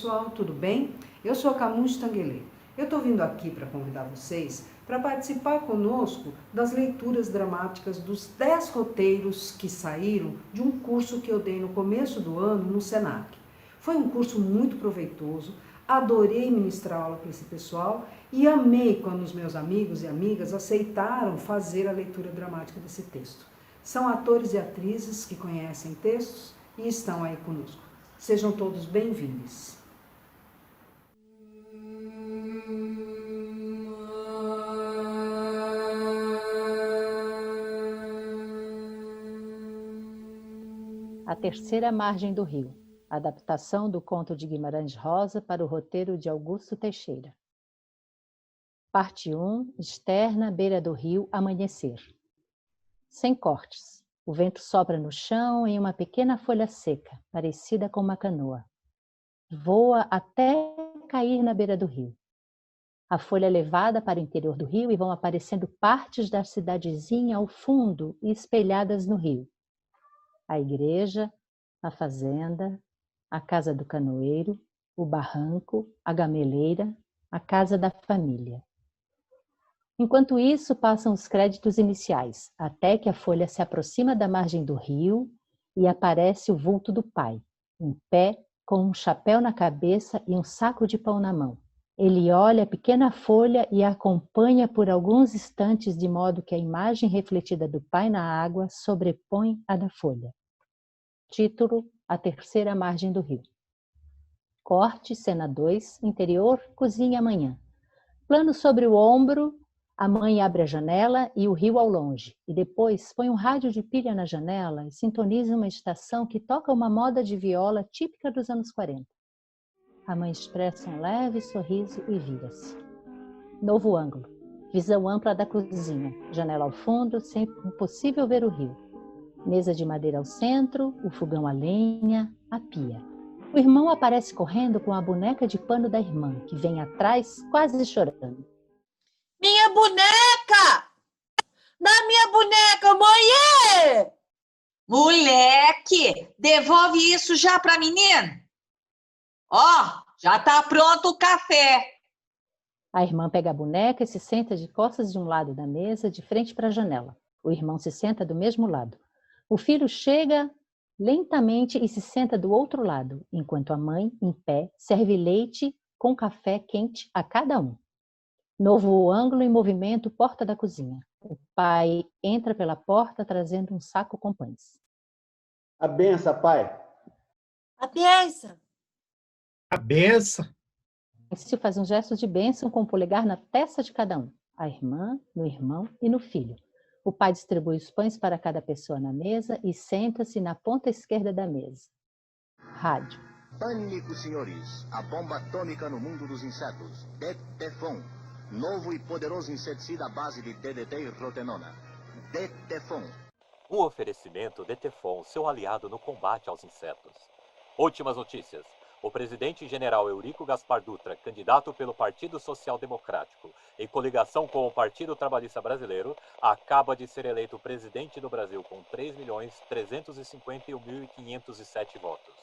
pessoal, tudo bem? Eu sou a Camus Tanguelê. Eu estou vindo aqui para convidar vocês para participar conosco das leituras dramáticas dos 10 roteiros que saíram de um curso que eu dei no começo do ano no Senac. Foi um curso muito proveitoso, adorei ministrar aula para esse pessoal e amei quando os meus amigos e amigas aceitaram fazer a leitura dramática desse texto. São atores e atrizes que conhecem textos e estão aí conosco. Sejam todos bem-vindos. A Terceira Margem do Rio, adaptação do conto de Guimarães Rosa para o roteiro de Augusto Teixeira. Parte 1, externa, beira do rio, amanhecer. Sem cortes, o vento sopra no chão em uma pequena folha seca, parecida com uma canoa. Voa até cair na beira do rio. A folha é levada para o interior do rio e vão aparecendo partes da cidadezinha ao fundo e espelhadas no rio. A igreja, a fazenda, a casa do canoeiro, o barranco, a gameleira, a casa da família. Enquanto isso, passam os créditos iniciais, até que a folha se aproxima da margem do rio e aparece o vulto do pai, em pé, com um chapéu na cabeça e um saco de pão na mão. Ele olha a pequena folha e a acompanha por alguns instantes, de modo que a imagem refletida do pai na água sobrepõe a da folha. Título: A Terceira Margem do Rio. Corte, cena 2, interior, cozinha amanhã. Plano sobre o ombro, a mãe abre a janela e o rio ao longe, e depois põe um rádio de pilha na janela e sintoniza uma estação que toca uma moda de viola típica dos anos 40. A mãe expressa um leve sorriso e vira-se. Novo ângulo, visão ampla da cozinha, janela ao fundo, sempre impossível ver o rio. Mesa de madeira ao centro, o fogão a lenha, a pia. O irmão aparece correndo com a boneca de pano da irmã, que vem atrás, quase chorando. Minha boneca! Dá minha boneca, mãe! Moleque, devolve isso já pra menina. Ó, já tá pronto o café. A irmã pega a boneca e se senta de costas de um lado da mesa, de frente para a janela. O irmão se senta do mesmo lado. O filho chega lentamente e se senta do outro lado, enquanto a mãe, em pé, serve leite com café quente a cada um. Novo ângulo em movimento, porta da cozinha. O pai entra pela porta trazendo um saco com pães. A benção, pai. A benção. A benção. Francisco faz um gesto de bênção com o polegar na testa de cada um. A irmã, no irmão e no filho. O pai distribui os pães para cada pessoa na mesa e senta-se na ponta esquerda da mesa. Rádio. Pânico, senhores. A bomba atômica no mundo dos insetos. Detefon. Novo e poderoso inseticida à base de DDT e rotenona. Detefon. Um oferecimento Detefon, seu aliado no combate aos insetos. Últimas notícias. O presidente-general Eurico Gaspar Dutra, candidato pelo Partido Social Democrático, em coligação com o Partido Trabalhista Brasileiro, acaba de ser eleito presidente do Brasil com 3.351.507 votos.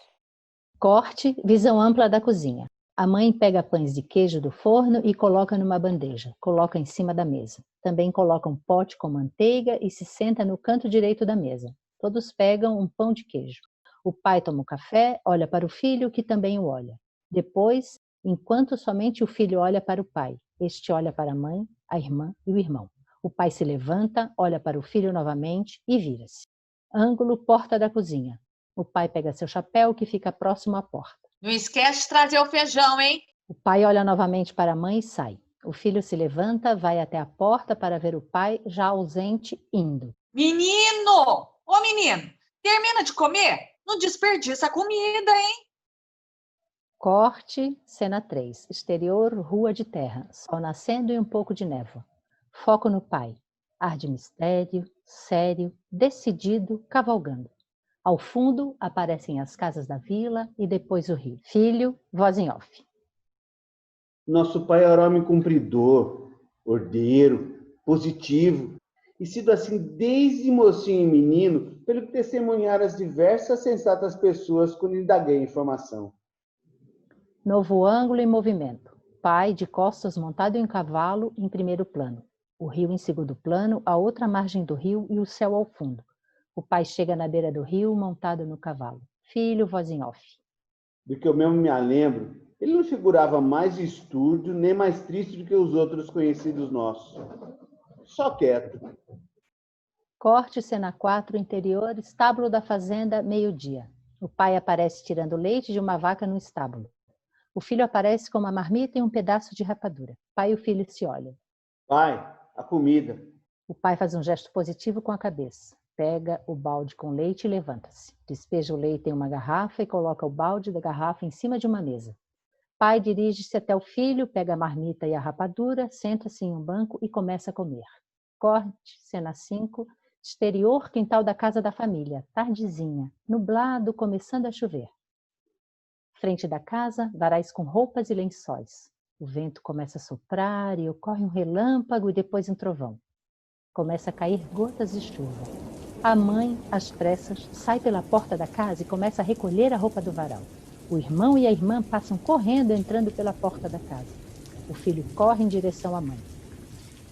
Corte, visão ampla da cozinha. A mãe pega pães de queijo do forno e coloca numa bandeja. Coloca em cima da mesa. Também coloca um pote com manteiga e se senta no canto direito da mesa. Todos pegam um pão de queijo. O pai toma o café, olha para o filho, que também o olha. Depois, enquanto somente o filho olha para o pai, este olha para a mãe, a irmã e o irmão. O pai se levanta, olha para o filho novamente e vira-se. Ângulo, porta da cozinha. O pai pega seu chapéu, que fica próximo à porta. Não esquece de trazer o feijão, hein? O pai olha novamente para a mãe e sai. O filho se levanta, vai até a porta para ver o pai, já ausente, indo. Menino! Ô, menino, termina de comer? Não desperdiça a comida, hein? Corte, cena 3. Exterior, rua de terra. Sol nascendo e um pouco de névoa. Foco no pai. Ar de mistério, sério, decidido, cavalgando. Ao fundo, aparecem as casas da vila e depois o rio. Filho, voz em off. Nosso pai era homem cumpridor, ordeiro, positivo, e sido assim desde mocinho e menino, pelo que testemunharam as diversas sensatas pessoas quando indaguei informação. Novo ângulo em movimento. Pai de costas montado em um cavalo em primeiro plano. O rio em segundo plano, a outra margem do rio e o céu ao fundo. O pai chega na beira do rio montado no cavalo. Filho, voz em off. Do que eu mesmo me lembro, ele não figurava mais estúrdio nem mais triste do que os outros conhecidos nossos. Só quieto. Corte, cena 4, interior, estábulo da fazenda, meio-dia. O pai aparece tirando leite de uma vaca no estábulo. O filho aparece com uma marmita e um pedaço de rapadura. Pai e o filho se olham. Pai, a comida. O pai faz um gesto positivo com a cabeça. Pega o balde com leite e levanta-se. Despeja o leite em uma garrafa e coloca o balde da garrafa em cima de uma mesa. Pai dirige-se até o filho, pega a marmita e a rapadura, senta-se em um banco e começa a comer. Corte, cena 5, exterior, quintal da casa da família, tardezinha, nublado, começando a chover. Frente da casa, varais com roupas e lençóis. O vento começa a soprar e ocorre um relâmpago e depois um trovão. Começa a cair gotas de chuva. A mãe, às pressas, sai pela porta da casa e começa a recolher a roupa do varal. O irmão e a irmã passam correndo, entrando pela porta da casa. O filho corre em direção à mãe.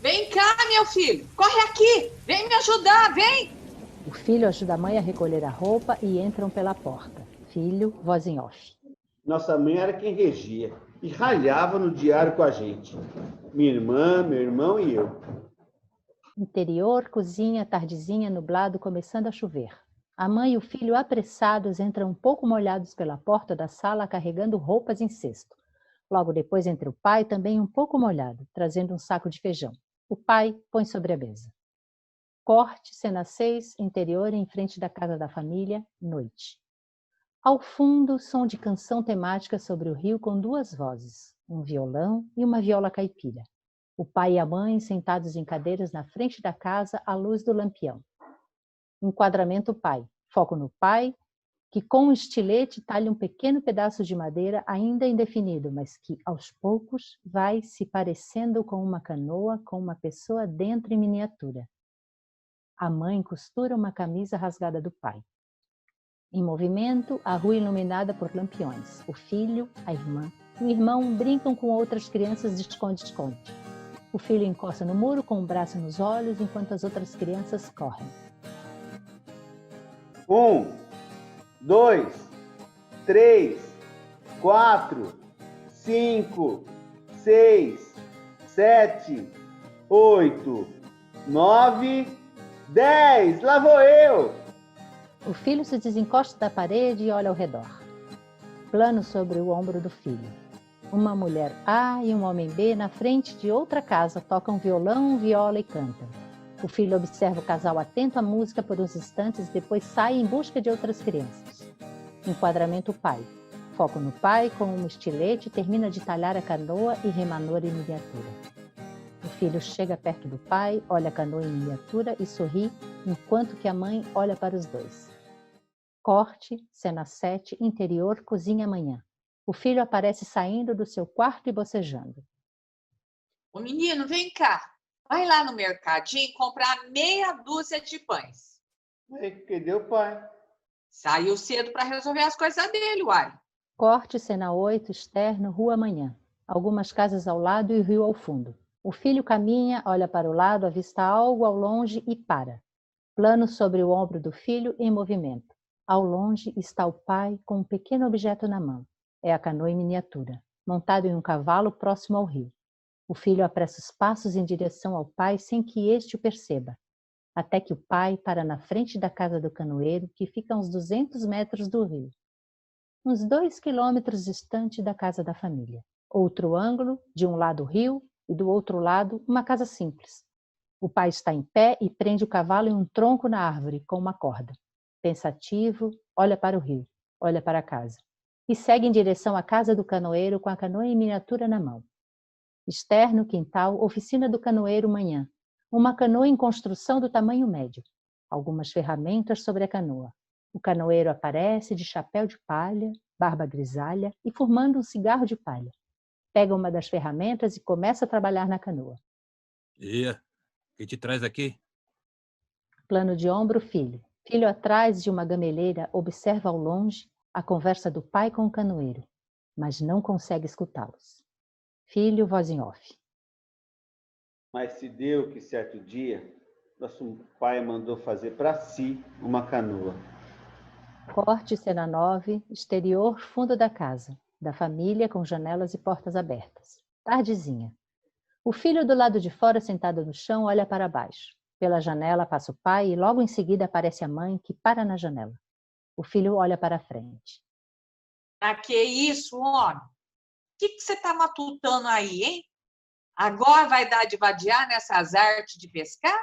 Vem cá, meu filho. Corre aqui. Vem me ajudar, vem. O filho ajuda a mãe a recolher a roupa e entram pela porta. Filho, voz em off. Nossa mãe era quem regia e ralhava no diário com a gente. Minha irmã, meu irmão e eu. Interior, cozinha, tardezinha, nublado, começando a chover. A mãe e o filho apressados entram um pouco molhados pela porta da sala carregando roupas em cesto. Logo depois entra o pai, também um pouco molhado, trazendo um saco de feijão. O pai põe sobre a mesa. Corte, cena 6, interior em frente da casa da família, noite. Ao fundo, som de canção temática sobre o rio com duas vozes, um violão e uma viola caipira. O pai e a mãe sentados em cadeiras na frente da casa à luz do lampião. Enquadramento pai. Foco no pai, que com um estilete talha um pequeno pedaço de madeira ainda indefinido, mas que, aos poucos, vai se parecendo com uma canoa com uma pessoa dentro em miniatura. A mãe costura uma camisa rasgada do pai. Em movimento, a rua iluminada por lampiões. O filho, a irmã e o irmão brincam com outras crianças de esconde-esconde. O filho encosta no muro com o braço nos olhos enquanto as outras crianças correm. 1, 2, 3, 4, 5, 6, 7, 8, 9, 10. Lá vou eu! O filho se desencosta da parede e olha ao redor. Plano sobre o ombro do filho. Uma mulher A e um homem B na frente de outra casa tocam violão, viola e cantam. O filho observa o casal atento à música por uns instantes e depois sai em busca de outras crianças. Enquadramento pai. Foco no pai com um estilete termina de talhar a canoa e remanor em miniatura. O filho chega perto do pai, olha a canoa em miniatura e sorri, enquanto que a mãe olha para os dois. Corte, cena 7, interior, cozinha amanhã. O filho aparece saindo do seu quarto e bocejando. Ô menino, vem cá. Vai lá no mercadinho comprar meia dúzia de pães. Cadê o pai? Saiu cedo para resolver as coisas dele, uai. Corte, cena 8, externo, rua amanhã. Algumas casas ao lado e o rio ao fundo. O filho caminha, olha para o lado, avista algo ao longe e para. Plano sobre o ombro do filho em movimento. Ao longe está o pai com um pequeno objeto na mão. É a canoa em miniatura, montado em um cavalo próximo ao rio. O filho apressa os passos em direção ao pai sem que este o perceba, até que o pai para na frente da casa do canoeiro, que fica a uns 200 metros do rio. Uns 2 quilômetros distante da casa da família. Outro ângulo, de um lado o rio e do outro lado uma casa simples. O pai está em pé e prende o cavalo em um tronco na árvore com uma corda. Pensativo, olha para o rio, olha para a casa. E segue em direção à casa do canoeiro com a canoa em miniatura na mão. Externo, quintal, oficina do canoeiro manhã. Uma canoa em construção do tamanho médio. Algumas ferramentas sobre a canoa. O canoeiro aparece de chapéu de palha, barba grisalha e fumando um cigarro de palha. Pega uma das ferramentas e começa a trabalhar na canoa. E que te traz aqui? Plano de ombro, filho. Filho atrás de uma gameleira observa ao longe a conversa do pai com o canoeiro. mas não consegue escutá-los. Filho, voz em off. Mas se deu que certo dia, nosso pai mandou fazer para si uma canoa. Corte cena 9, exterior, fundo da casa, da família com janelas e portas abertas. Tardezinha. O filho do lado de fora, sentado no chão, olha para baixo. Pela janela passa o pai e logo em seguida aparece a mãe, que para na janela. O filho olha para a frente. Ah, que isso, homem? O que você está matutando aí, hein? Agora vai dar de vadiar nessas artes de pescar?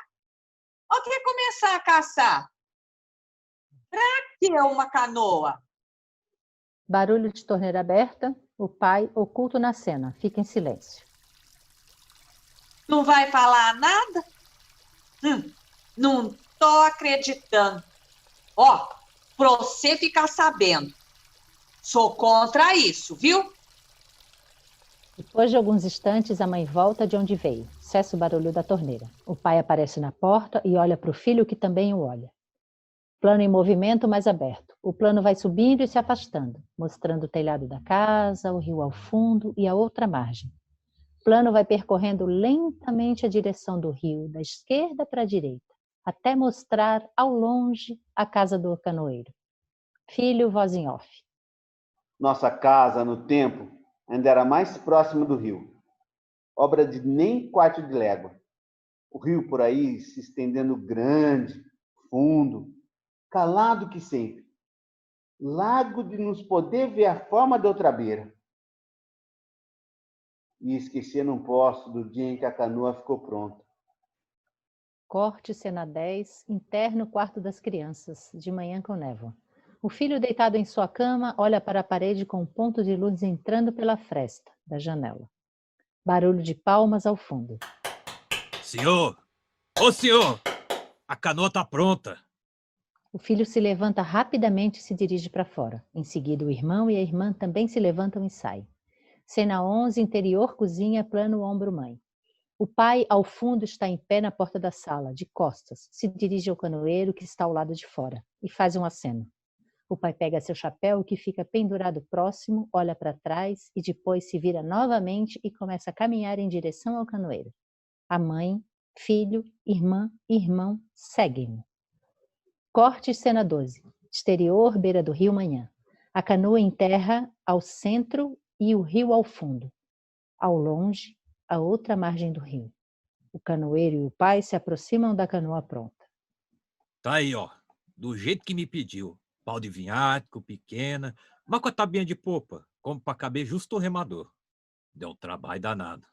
Ou quer começar a caçar? Pra que é uma canoa? Barulho de torneira aberta, o pai oculto na cena, fica em silêncio. Não vai falar nada? Não tô acreditando. Ó, pra você ficar sabendo, sou contra isso, viu? Depois de alguns instantes, a mãe volta de onde veio. Cessa o barulho da torneira. O pai aparece na porta e olha para o filho, que também o olha. Plano em movimento, mais aberto. O plano vai subindo e se afastando, mostrando o telhado da casa, o rio ao fundo e a outra margem. O plano vai percorrendo lentamente a direção do rio, da esquerda para a direita, até mostrar ao longe a casa do canoeiro. Filho, voz em off. Nossa casa, no tempo, ainda era mais próxima do rio. Obra de nem quarto de légua. O rio por aí se estendendo grande, fundo, calado que sempre. Lago de nos poder ver a forma da outra beira. E esquecer não posso do dia em que a canoa ficou pronta. Corte, cena 10, interno quarto das crianças, de manhã com névoa. O filho deitado em sua cama olha para a parede com um ponto de luz entrando pela fresta da janela. Barulho de palmas ao fundo. Senhor! Ô, senhor! A canoa tá pronta. O filho se levanta rapidamente e se dirige para fora. Em seguida, o irmão e a irmã também se levantam e saem. Cena 11, interior, cozinha, plano ombro-mãe. O pai, ao fundo, está em pé na porta da sala, de costas. Se dirige ao canoeiro, que está ao lado de fora, e faz um aceno. O pai pega seu chapéu, que fica pendurado próximo, olha para trás e depois se vira novamente e começa a caminhar em direção ao canoeiro. A mãe, filho, irmã e irmão seguem-no. Corte, cena 12. Exterior, beira do rio, manhã. A canoa em terra ao centro e o rio ao fundo. Ao longe, a outra margem do rio. O canoeiro e o pai se aproximam da canoa pronta. Tá aí, ó. Do jeito que me pediu. Pau de vinhático, pequena, mas com a tabinha de popa, como para caber justo o remador. Deu um trabalho danado.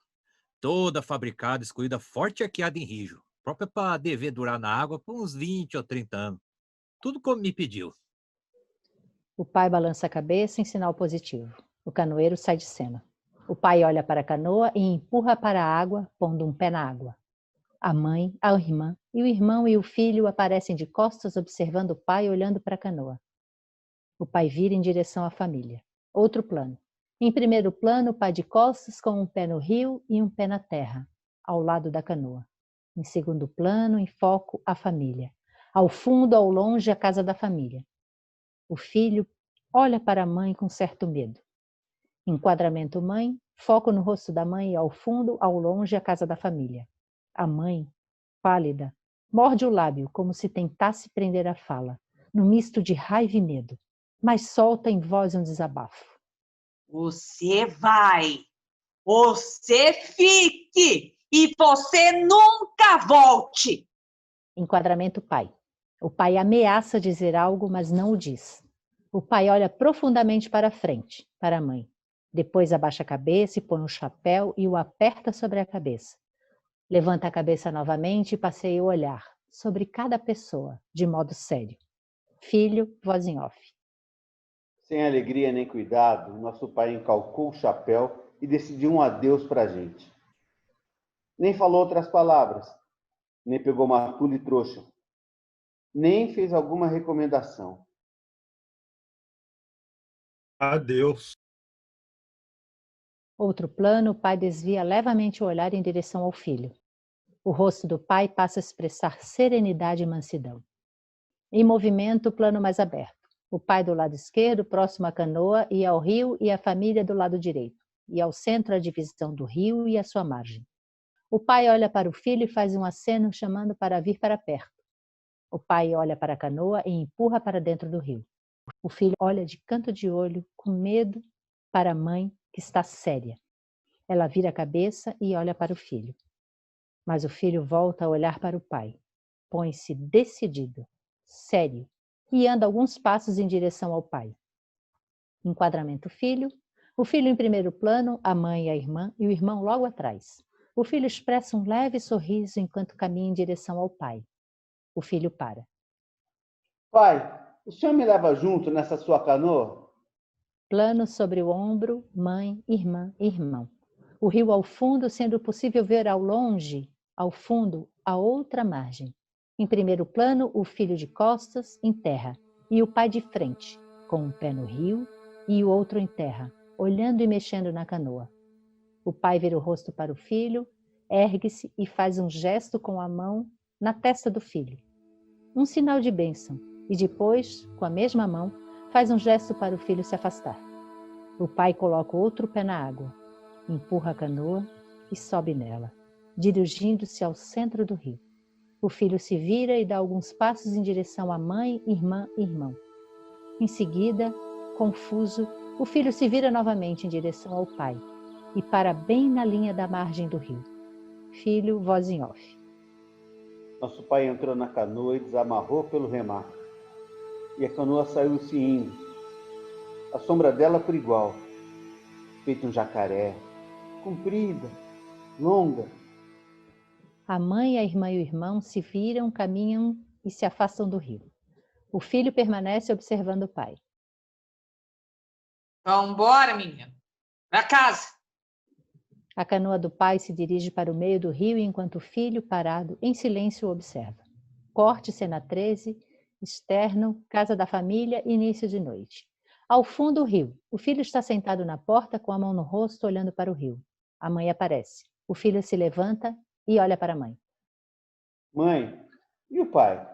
Toda fabricada, escolhida forte e arqueada em rijo. Própria para dever durar na água por uns 20 ou 30 anos. Tudo como me pediu. O pai balança a cabeça em sinal positivo. O canoeiro sai de cena. O pai olha para a canoa e empurra para a água, pondo um pé na água. A mãe, a irmã e o irmão e o filho aparecem de costas observando o pai olhando para a canoa. O pai vira em direção à família. Outro plano. Em primeiro plano, o pai de costas com um pé no rio e um pé na terra, ao lado da canoa. Em segundo plano, em foco, a família. Ao fundo, ao longe, a casa da família. O filho olha para a mãe com certo medo. Enquadramento mãe, foco no rosto da mãe e ao fundo, ao longe, a casa da família. A mãe, pálida, morde o lábio como se tentasse prender a fala, no misto de raiva e medo, mas solta em voz um desabafo. Você vai, você fique e você nunca volte. Enquadramento pai. O pai ameaça dizer algo, mas não o diz. O pai olha profundamente para frente, para a mãe. Depois abaixa a cabeça e põe um chapéu e o aperta sobre a cabeça. Levanta a cabeça novamente e passeia o olhar sobre cada pessoa, de modo sério. Filho, voz em off. Sem alegria nem cuidado, nosso pai encalcou o chapéu e decidiu um adeus para a gente. Nem falou outras palavras, nem pegou uma tula e trouxa, nem fez alguma recomendação. Adeus. Outro plano, o pai desvia levemente o olhar em direção ao filho. O rosto do pai passa a expressar serenidade e mansidão. Em movimento, o plano mais aberto. O pai do lado esquerdo, próximo à canoa e ao rio, e a família do lado direito, e ao centro a divisão do rio e a sua margem. O pai olha para o filho e faz um aceno chamando para vir para perto. O pai olha para a canoa e empurra para dentro do rio. O filho olha de canto de olho, com medo, para a mãe, que está séria. Ela vira a cabeça e olha para o filho. Mas o filho volta a olhar para o pai. Põe-se decidido, sério, e anda alguns passos em direção ao pai. Enquadramento filho. O filho em primeiro plano, a mãe e a irmã, e o irmão logo atrás. O filho expressa um leve sorriso enquanto caminha em direção ao pai. O filho para. Pai, o senhor me leva junto nessa sua canoa? Plano sobre o ombro, mãe, irmã e irmão. O rio ao fundo, sendo possível ver ao longe, ao fundo, a outra margem. Em primeiro plano, o filho de costas, em terra, e o pai de frente, com um pé no rio e o outro em terra, olhando e mexendo na canoa. O pai vira o rosto para o filho, ergue-se e faz um gesto com a mão na testa do filho. Um sinal de bênção, e depois, com a mesma mão, faz um gesto para o filho se afastar. O pai coloca o outro pé na água, empurra a canoa e sobe nela, dirigindo-se ao centro do rio. O filho se vira e dá alguns passos em direção à mãe, irmã e irmão. Em seguida, confuso, o filho se vira novamente em direção ao pai e para bem na linha da margem do rio. Filho, voz em off. Nosso pai entrou na canoa e desamarrou pelo remar. E a canoa saiu-se indo. A sombra dela por igual, feito um jacaré, comprida, longa. A mãe, a irmã e o irmão se viram, caminham e se afastam do rio. O filho permanece observando o pai. Vamos embora, menina. Para casa. A canoa do pai se dirige para o meio do rio enquanto o filho, parado, em silêncio, o observa. Corte, cena 13, externo, casa da família, início de noite. Ao fundo, o rio. O filho está sentado na porta com a mão no rosto, olhando para o rio. A mãe aparece. O filho se levanta e olha para a mãe. Mãe, e o pai?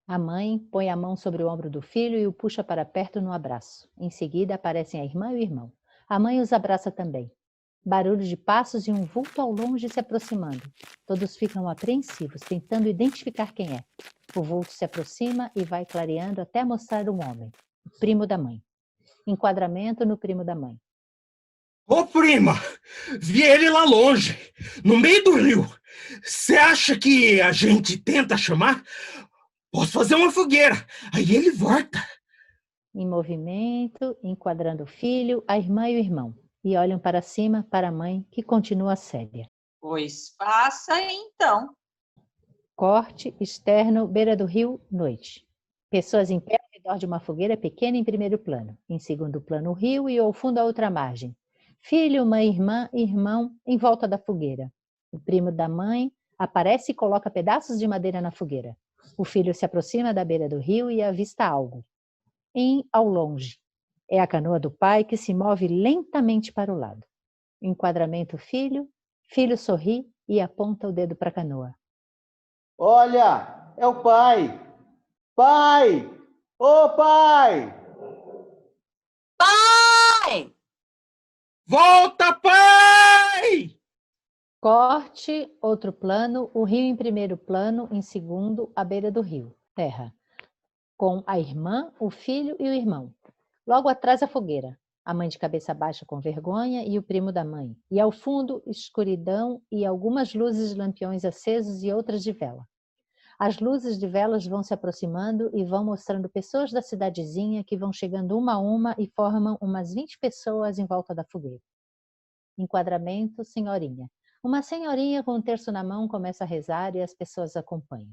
A mãe põe a mão sobre o ombro do filho e o puxa para perto no abraço. Em seguida, aparecem a irmã e o irmão. A mãe os abraça também. Barulho de passos e um vulto ao longe se aproximando. Todos ficam apreensivos, tentando identificar quem é. O vulto se aproxima e vai clareando até mostrar um homem, o primo da mãe. Enquadramento no primo da mãe. Ô, prima, vi ele lá longe, no meio do rio. Você acha que a gente tenta chamar? Posso fazer uma fogueira, aí ele volta. Em movimento, enquadrando o filho, a irmã e o irmão. E olham para cima, para a mãe, que continua séria. Pois passa, então. Corte, externo, beira do rio, noite. Pessoas em pé ao redor de uma fogueira pequena em primeiro plano. Em segundo plano, o rio e ao fundo a outra margem. Filho, mãe, irmã e irmão em volta da fogueira. O primo da mãe aparece e coloca pedaços de madeira na fogueira. O filho se aproxima da beira do rio e avista algo. Ao longe. É a canoa do pai que se move lentamente para o lado. Enquadramento filho. Filho sorri e aponta o dedo para a canoa. Olha, é o pai! Pai! Ô, pai! Pai! Volta, pai! Corte, outro plano, o rio em primeiro plano, em segundo, à beira do rio, terra. Com a irmã, o filho e o irmão. Logo atrás a fogueira, a mãe de cabeça baixa com vergonha e o primo da mãe. E ao fundo, escuridão e algumas luzes de lampiões acesos e outras de vela. As luzes de velas vão se aproximando e vão mostrando pessoas da cidadezinha que vão chegando uma a uma e formam umas 20 pessoas em volta da fogueira. Enquadramento, senhorinha. Uma senhorinha com um terço na mão começa a rezar e as pessoas acompanham.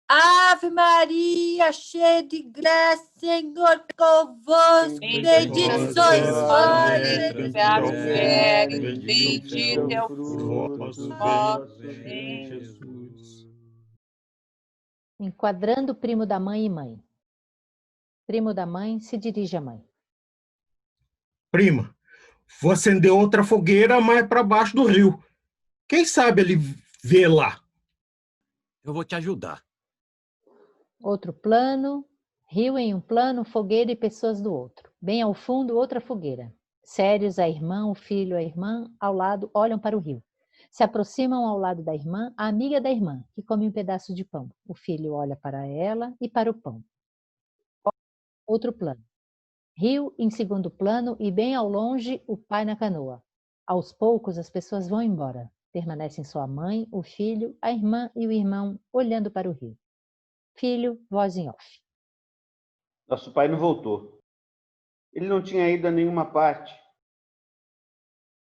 Ave Maria, cheia de graça, Senhor convosco, bendito sois vós. Bendita a mulher, bendito é o fruto do vosso ventre, Jesus. Enquadrando o primo da mãe e mãe. Primo da mãe se dirige à mãe. Prima, vou acender outra fogueira mais para baixo do rio. Quem sabe ele vê lá? Eu vou te ajudar. Outro plano, Rio em um plano, fogueira e pessoas do outro. Bem ao fundo, outra fogueira. Sérios, a irmã, o filho, a irmã, ao lado, olham para o rio. Se aproximam ao lado da irmã, a amiga da irmã, que come um pedaço de pão. O filho olha para ela e para o pão. Outro plano. Rio em segundo plano e bem ao longe o pai na canoa. Aos poucos as pessoas vão embora. Permanecem sua mãe, o filho, a irmã e o irmão olhando para o rio. Filho, voz em off. Nosso pai não voltou. Ele não tinha ido a nenhuma parte.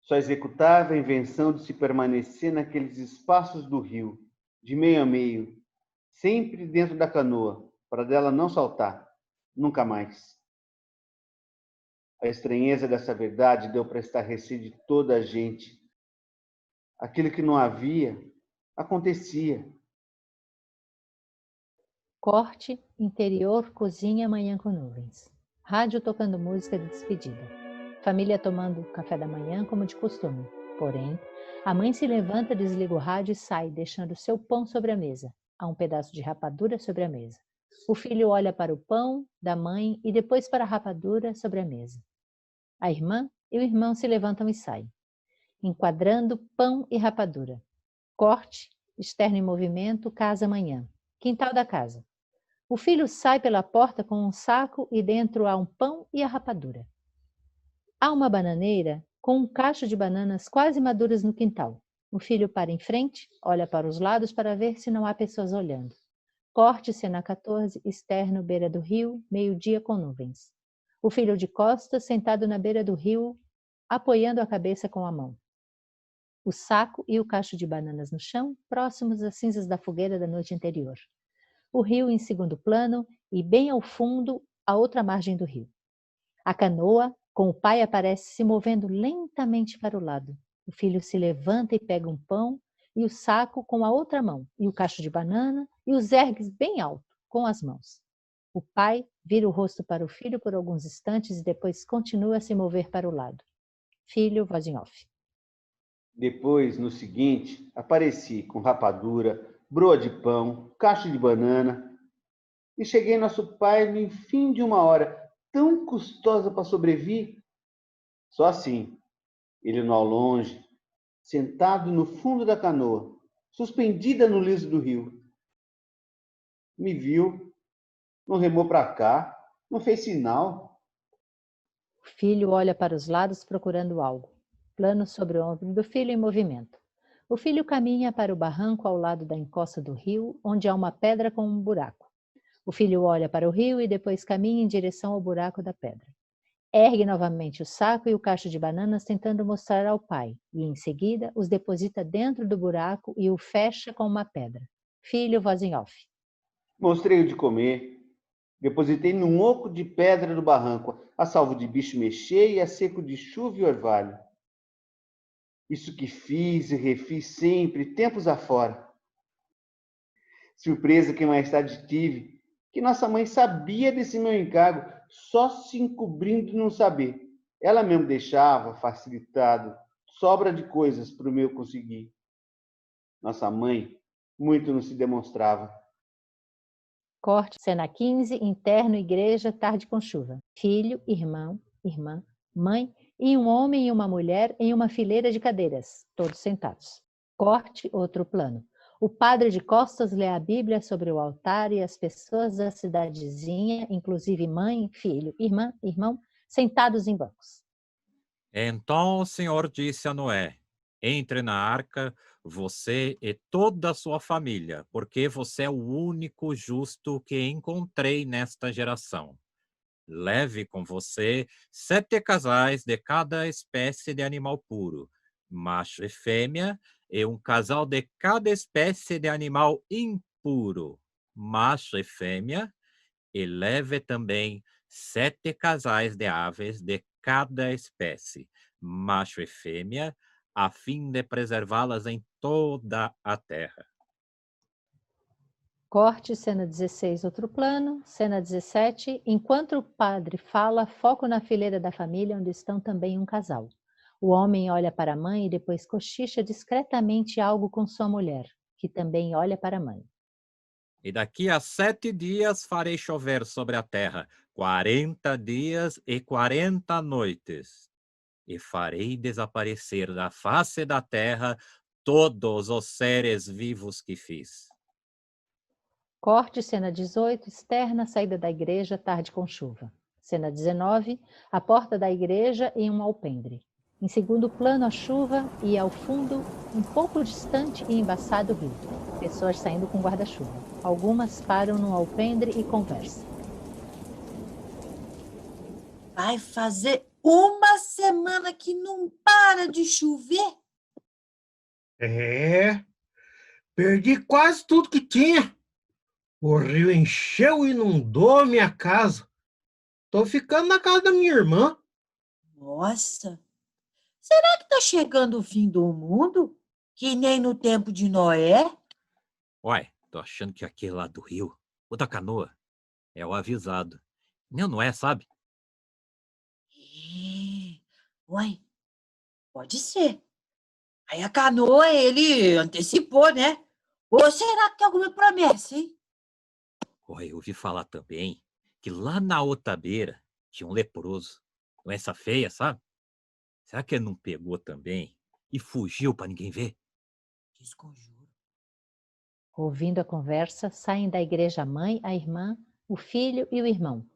Só executava a invenção de se permanecer naqueles espaços do rio, de meio a meio, sempre dentro da canoa, para dela não saltar, nunca mais. A estranheza dessa verdade deu para estarrecer de toda a gente. Aquilo que não havia, acontecia. Corte, interior, cozinha, manhã com nuvens. Rádio tocando música de despedida. Família tomando café da manhã como de costume. Porém, a mãe se levanta, desliga o rádio e sai, deixando seu pão sobre a mesa. Há um pedaço de rapadura sobre a mesa. O filho olha para o pão da mãe e depois para a rapadura sobre a mesa. A irmã e o irmão se levantam e saem, enquadrando pão e rapadura. Corte, externo em movimento, casa amanhã. Quintal da casa. O filho sai pela porta com um saco e dentro há um pão e a rapadura. Há uma bananeira com um cacho de bananas quase maduras no quintal. O filho para em frente, olha para os lados para ver se não há pessoas olhando. Corte, cena 14, externo, beira do rio, meio-dia com nuvens. O filho de costas, sentado na beira do rio, apoiando a cabeça com a mão. O saco e o cacho de bananas no chão, próximos às cinzas da fogueira da noite anterior. O rio em segundo plano e, bem ao fundo, a outra margem do rio. A canoa, com o pai, aparece se movendo lentamente para o lado. O filho se levanta e pega um pão e o saco com a outra mão, e o cacho de banana, e os ergue bem alto, com as mãos. O pai vira o rosto para o filho por alguns instantes e depois continua a se mover para o lado. Filho, voz em off. Depois, no seguinte, apareci com rapadura, broa de pão, cacho de banana, e cheguei nosso pai no fim de uma hora, tão custosa para sobreviver. Só assim, ele no ao longe, sentado no fundo da canoa, suspendida no liso do rio. Me viu, não remou para cá, não fez sinal. O filho olha para os lados procurando algo. Plano sobre o ombro do filho em movimento. O filho caminha para o barranco ao lado da encosta do rio, onde há uma pedra com um buraco. O filho olha para o rio e depois caminha em direção ao buraco da pedra. Ergue novamente o saco e o cacho de bananas tentando mostrar ao pai, e em seguida os deposita dentro do buraco e o fecha com uma pedra. Filho, voz em off. Mostrei o de comer. Depositei num oco de pedra do barranco, a salvo de bicho mexer e a seco de chuva e orvalho. Isso que fiz e refiz sempre, tempos afora. Surpresa que mais tarde tive, que nossa mãe sabia desse meu encargo, só se encobrindo de não saber. Ela mesmo deixava, facilitado, sobra de coisas para o meu conseguir. Nossa mãe muito não se demonstrava. Corte, cena 15, interno, igreja, tarde com chuva. Filho, irmão, irmã, mãe e um homem e uma mulher em uma fileira de cadeiras, todos sentados. Corte, outro plano. O padre de costas lê a Bíblia sobre o altar e as pessoas da cidadezinha, inclusive mãe, filho, irmã, irmão, sentados em bancos. Então o Senhor disse a Noé: entre na arca, você e toda a sua família, porque você é o único justo que encontrei nesta geração. Leve com você 7 casais de cada espécie de animal puro, macho e fêmea, e um casal de cada espécie de animal impuro, macho e fêmea, e leve também 7 casais de aves de cada espécie, macho e fêmea, a fim de preservá-las em toda a terra. Corte, cena 16, outro plano. Cena 17, enquanto o padre fala, foco na fileira da família, onde estão também um casal. O homem olha para a mãe e depois cochicha discretamente algo com sua mulher, que também olha para a mãe. E daqui a 7 dias farei chover sobre a terra 40 dias e 40 noites. E farei desaparecer da face da terra todos os seres vivos que fiz. Corte, cena 18, externa, saída da igreja, tarde com chuva. Cena 19, a porta da igreja e um alpendre. Em segundo plano, a chuva e, ao fundo, um pouco distante e embaçado rio. Pessoas saindo com guarda-chuva. Algumas param no alpendre e conversam. Vai fazer uma semana que não para de chover? É, perdi quase tudo que tinha. O rio encheu e inundou minha casa. Tô ficando na casa da minha irmã. Nossa, será que tá chegando o fim do mundo? Que nem no tempo de Noé? Uai, tô achando que aquele lá do rio, o da canoa, é o avisado. Não é, sabe? Uai, pode ser. Aí a canoa ele antecipou, né? Ou será que tem alguma promessa, hein? Uai, eu ouvi falar também que lá na outra beira tinha um leproso. Doença feia, sabe? Será que ele não pegou também e fugiu para ninguém ver? Desconjuro. Ouvindo a conversa, saem da igreja a mãe, a irmã, o filho e o irmão.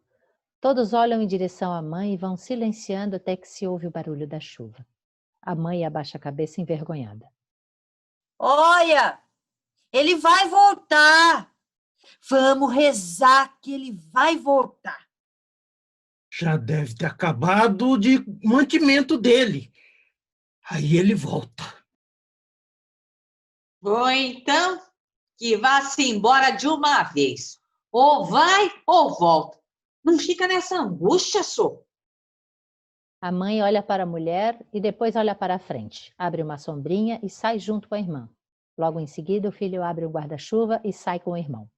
Todos olham em direção à mãe e vão silenciando até que se ouve o barulho da chuva. A mãe abaixa a cabeça envergonhada. Olha, ele vai voltar. Vamos rezar que ele vai voltar. Já deve ter acabado de mantimento dele. Aí ele volta. Ou então, que vá-se embora de uma vez. Ou vai ou volta. Não fica nessa angústia, só. A mãe olha para a mulher e depois olha para a frente, abre uma sombrinha e sai junto com a irmã. Logo em seguida, o filho abre o guarda-chuva e sai com o irmão.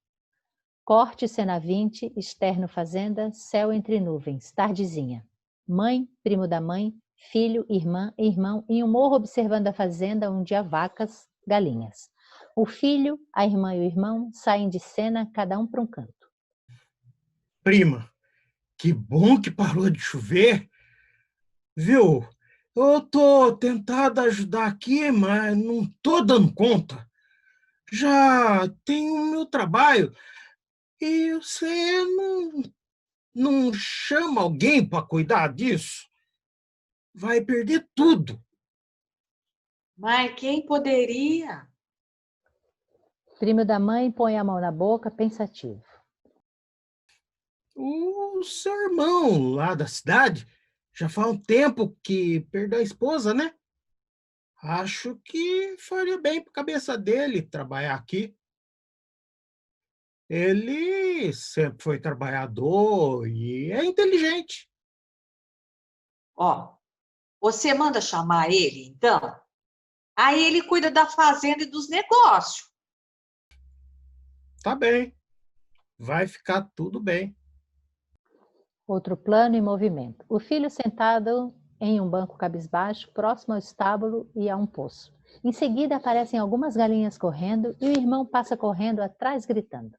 Corte, cena 20, externo fazenda, céu entre nuvens, tardezinha. Mãe, primo da mãe, filho, irmã e irmão em um morro observando a fazenda onde há vacas, galinhas. O filho, a irmã e o irmão saem de cena, cada um para um canto. Prima, que bom que parou de chover. Viu? Eu tô tentado ajudar aqui, mas não tô dando conta. Já tenho o meu trabalho e você não chama alguém para cuidar disso? Vai perder tudo. Mas quem poderia? Primo da mãe põe a mão na boca, pensativo. O seu irmão lá da cidade já faz um tempo que perdeu a esposa, né? Acho que faria bem para a cabeça dele trabalhar aqui. Ele sempre foi trabalhador e é inteligente. Ó, você manda chamar ele, então? Aí ele cuida da fazenda e dos negócios. Tá bem. Vai ficar tudo bem. Outro plano em movimento. O filho sentado em um banco cabisbaixo, próximo ao estábulo e a um poço. Em seguida aparecem algumas galinhas correndo e o irmão passa correndo atrás gritando.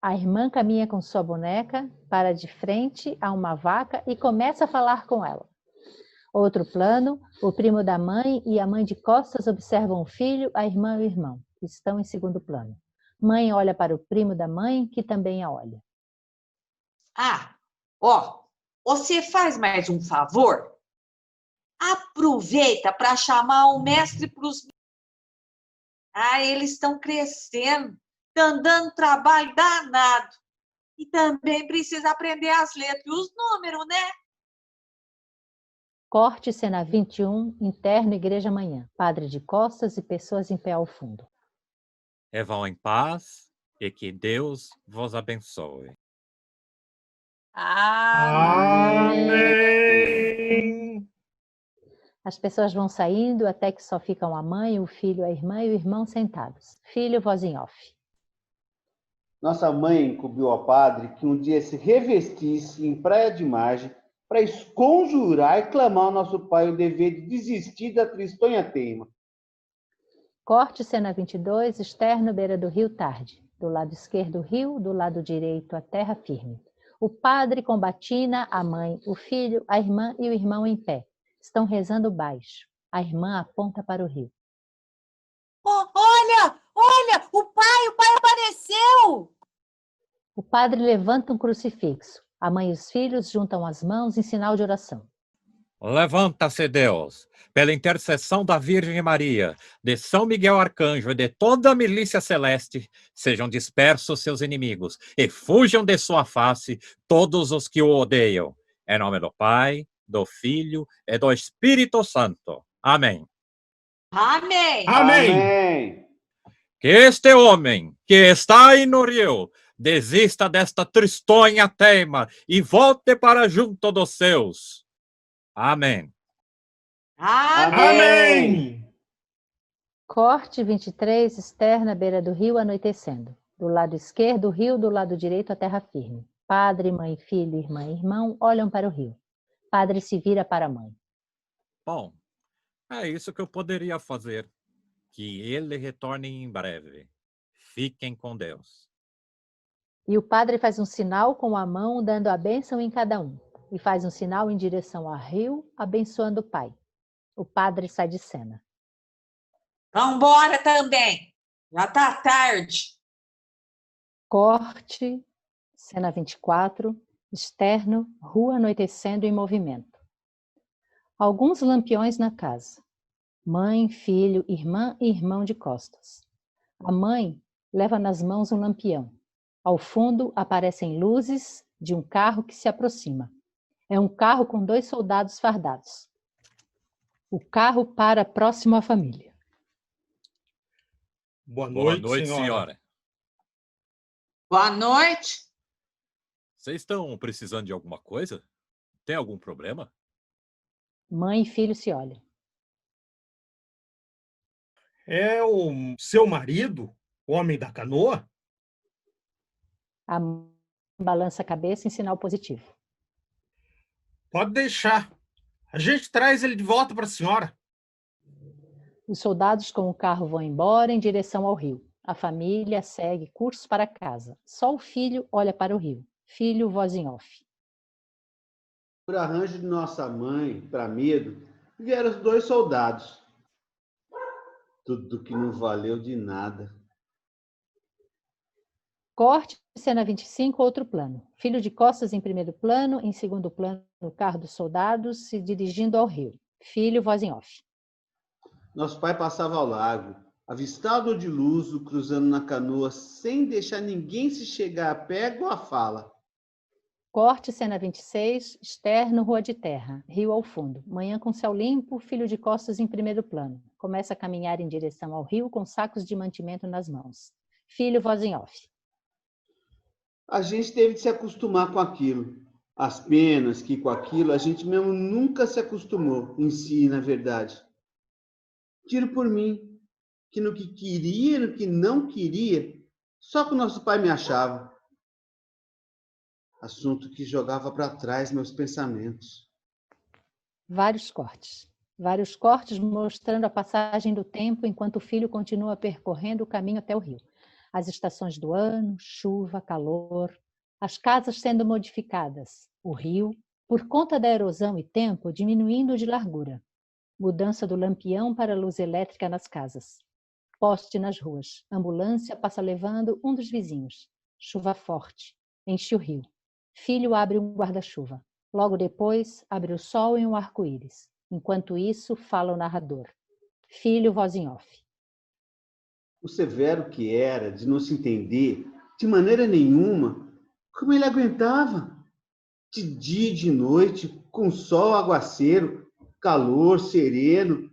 A irmã caminha com sua boneca para de frente a uma vaca e começa a falar com ela. Outro plano, o primo da mãe e a mãe de costas observam o filho, a irmã e o irmão. Estão em segundo plano. Mãe olha para o primo da mãe, que também a olha. Ah, ó, você faz mais um favor? Aproveita para chamar o mestre para os... Ah, eles estão crescendo, estão dando trabalho danado. E também precisa aprender as letras e os números, né? Corte, cena 21, interno, igreja amanhã. Padre de costas e pessoas em pé ao fundo. Vão em paz e que Deus vos abençoe. Amém. As pessoas vão saindo até que só ficam a mãe, o filho, a irmã e o irmão sentados. Filho, voz em off. Nossa mãe incumbiu ao padre que um dia se revestisse em Praia de Margem para esconjurar e clamar ao nosso pai o dever de desistir da tristonha teima. Corte cena 22, externo, beira do rio, tarde. Do lado esquerdo, o rio, do lado direito, a terra firme. O padre com batina, a mãe, o filho, a irmã e o irmão em pé. Estão rezando baixo. A irmã aponta para o rio. Oh, olha! Olha! O pai apareceu! O padre levanta um crucifixo. A mãe e os filhos juntam as mãos em sinal de oração. Levanta-se, Deus, pela intercessão da Virgem Maria, de São Miguel Arcanjo e de toda a milícia celeste, sejam dispersos seus inimigos e fujam de sua face todos os que o odeiam. Em nome do Pai, do Filho e do Espírito Santo. Amém. Amém. Amém. Que este homem que está aí no rio desista desta tristonha teima e volte para junto dos seus. Amém. Amém. Corte 23, externa, beira do rio, anoitecendo. Do lado esquerdo, o rio, do lado direito, a terra firme. Padre, mãe, filho, irmã e irmão olham para o rio. Padre se vira para a mãe. Bom, é isso que eu poderia fazer. Que ele retorne em breve. Fiquem com Deus. E o padre faz um sinal com a mão, dando a bênção em cada um. E faz um sinal em direção ao rio, abençoando o pai. O padre sai de cena. Vamos embora também. Já está tarde. Corte, cena 24, externo, rua anoitecendo em movimento. Alguns lampiões na casa. Mãe, filho, irmã e irmão de costas. A mãe leva nas mãos um lampião. Ao fundo aparecem luzes de um carro que se aproxima. É um carro com 2 soldados fardados. O carro para próximo à família. Boa Boa noite, noite, senhora. senhora. Boa noite. Vocês estão precisando de alguma coisa? Tem algum problema? Mãe e filho se olham. É o seu marido, o homem da canoa? A mãe balança a cabeça em sinal positivo. Pode deixar. A gente traz ele de volta para a senhora. Os soldados com o carro vão embora em direção ao rio. A família segue curso para casa. Só o filho olha para o rio. Filho, voz em off. Por arranjo de nossa mãe, para medo, vieram os 2 soldados. Tudo que não valeu de nada. Corte, cena 25, outro plano. Filho de costas em primeiro plano, em segundo plano, o carro dos soldados se dirigindo ao rio. Filho, voz em off. Nosso pai passava ao lago, avistado de luso, cruzando na canoa, sem deixar ninguém se chegar a pé ou a fala. Corte, cena 26, externo, rua de terra, rio ao fundo. Manhã com céu limpo, filho de costas em primeiro plano. Começa a caminhar em direção ao rio com sacos de mantimento nas mãos. Filho, voz em off. A gente teve de se acostumar com aquilo. As penas que com aquilo a gente mesmo nunca se acostumou em si, na verdade. Tiro por mim, que no que queria e no que não queria, só que o nosso pai me achava. Assunto que jogava para trás meus pensamentos. Vários cortes. Vários cortes mostrando a passagem do tempo enquanto o filho continua percorrendo o caminho até o rio. As estações do ano, chuva, calor, as casas sendo modificadas, o rio, por conta da erosão e tempo, diminuindo de largura. Mudança do lampião para a luz elétrica nas casas. Poste nas ruas. Ambulância passa levando um dos vizinhos. Chuva forte. Enche o rio. Filho abre um guarda-chuva. Logo depois, abre o sol em um arco-íris. Enquanto isso, fala o narrador. Filho, voz em off. O severo que era, de não se entender, de maneira nenhuma, como ele aguentava. De dia e de noite, com sol, aguaceiro, calor, sereno,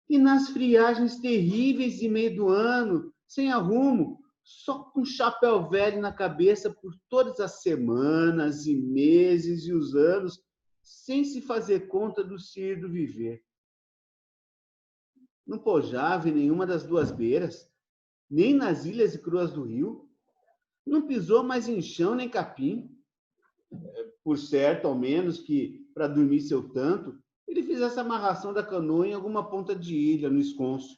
e nas friagens terríveis de meio do ano, sem arrumo, só com chapéu velho na cabeça por todas as semanas e meses e os anos, sem se fazer conta do ser do viver. Não pojava em nenhuma das 2 beiras, nem nas ilhas e cruas do rio, não pisou mais em chão nem capim. Por certo, ao menos, que, para dormir seu tanto, ele fizesse a amarração da canoa em alguma ponta de ilha, no esconso.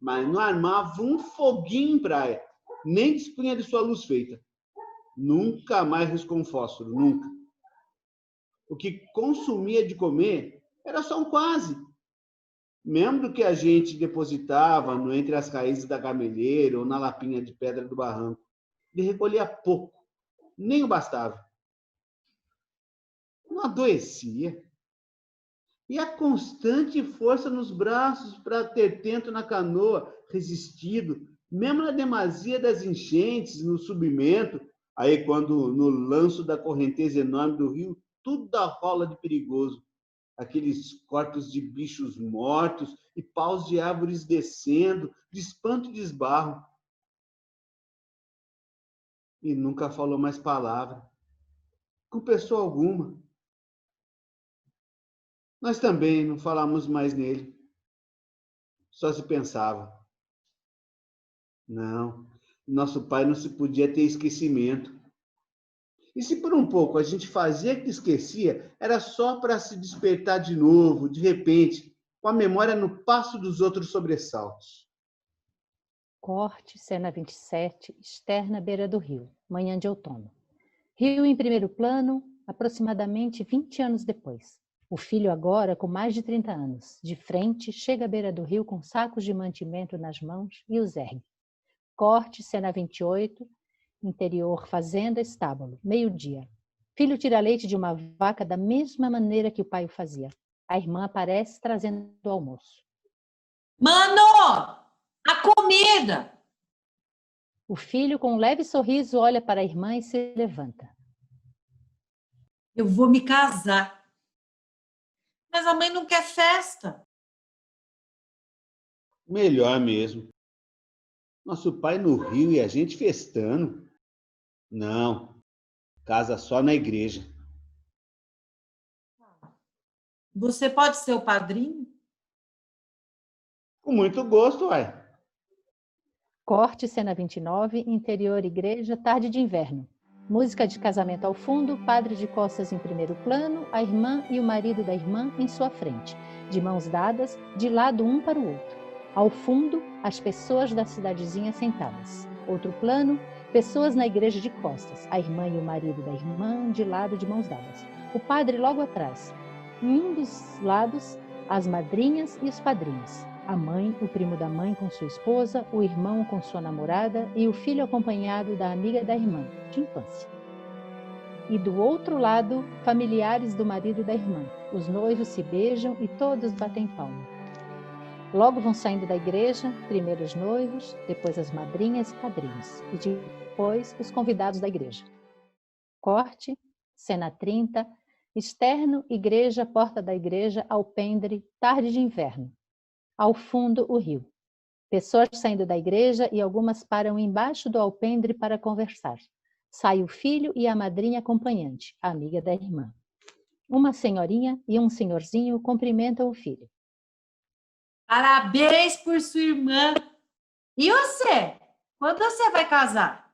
Mas não armava um foguinho em praia, nem dispunha de sua luz feita. Nunca mais riscou um fósforo, nunca. O que consumia de comer era só um quase. Mesmo do que a gente depositava entre as raízes da gameleira ou na lapinha de pedra do barranco, ele recolhia pouco, nem o bastava. Não adoecia. E a constante força nos braços para ter tento na canoa, resistido, mesmo na demasia das enchentes, no subimento, aí quando no lanço da correnteza enorme do rio, tudo dá rola de perigoso. Aqueles corpos de bichos mortos e paus de árvores descendo, de espanto e de esbarro. E nunca falou mais palavra, com pessoa alguma. Nós também não falamos mais nele. Só se pensava. Não, nosso pai não se podia ter esquecimento. E se por um pouco a gente fazia que esquecia, era só para se despertar de novo, de repente, com a memória no passo dos outros sobressaltos. Corte, cena 27, externa beira do rio, manhã de outono. Rio em primeiro plano, aproximadamente 20 anos depois. O filho agora, com mais de 30 anos, de frente, chega à beira do rio com sacos de mantimento nas mãos e os ergue. Corte, cena 28, interior, fazenda, estábulo, meio-dia. Filho tira leite de uma vaca da mesma maneira que o pai o fazia. A irmã aparece trazendo o almoço. Mano, a comida! O filho, com um leve sorriso, olha para a irmã e se levanta. Eu vou me casar. Mas a mãe não quer festa. Melhor mesmo. Nosso pai no Rio e a gente festando. Não, casa só na igreja. Você pode ser o padrinho? Com muito gosto, uai. Corte, cena 29, interior, igreja, tarde de inverno. Música de casamento ao fundo, padre de costas em primeiro plano, a irmã e o marido da irmã em sua frente, de mãos dadas, de lado um para o outro. Ao fundo, as pessoas da cidadezinha sentadas. Outro plano, pessoas na igreja de costas, a irmã e o marido da irmã de lado de mãos dadas. O padre logo atrás. Em um dos lados, as madrinhas e os padrinhos. A mãe, o primo da mãe com sua esposa, o irmão com sua namorada e o filho acompanhado da amiga da irmã, de infância. E do outro lado, familiares do marido da irmã. Os noivos se beijam e todos batem palma. Logo vão saindo da igreja, primeiro os noivos, depois as madrinhas e padrinhos, e depois os convidados da igreja. Corte, cena 30, externo, igreja, porta da igreja, alpendre, tarde de inverno. Ao fundo, o rio. Pessoas saindo da igreja e algumas param embaixo do alpendre para conversar. Sai o filho e a madrinha acompanhante, a amiga da irmã. Uma senhorinha e um senhorzinho cumprimentam o filho. Parabéns por sua irmã. E você? Quando você vai casar?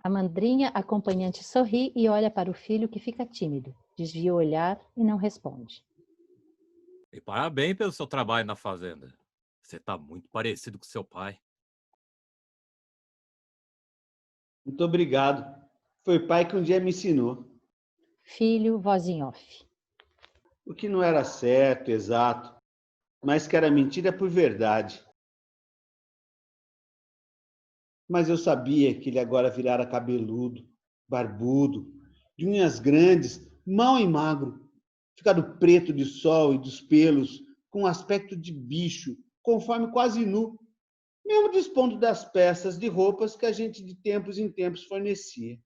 A madrinha acompanhante sorri e olha para o filho que fica tímido. Desvia o olhar e não responde. E parabéns pelo seu trabalho na fazenda. Você está muito parecido com seu pai. Muito obrigado. Foi o pai que um dia me ensinou. Filho, voz em off. O que não era certo, exato, mas que era mentira por verdade. Mas eu sabia que ele agora virara cabeludo, barbudo, de unhas grandes, mau e magro, ficado preto de sol e dos pelos, com aspecto de bicho, conforme quase nu, mesmo dispondo das peças de roupas que a gente de tempos em tempos fornecia.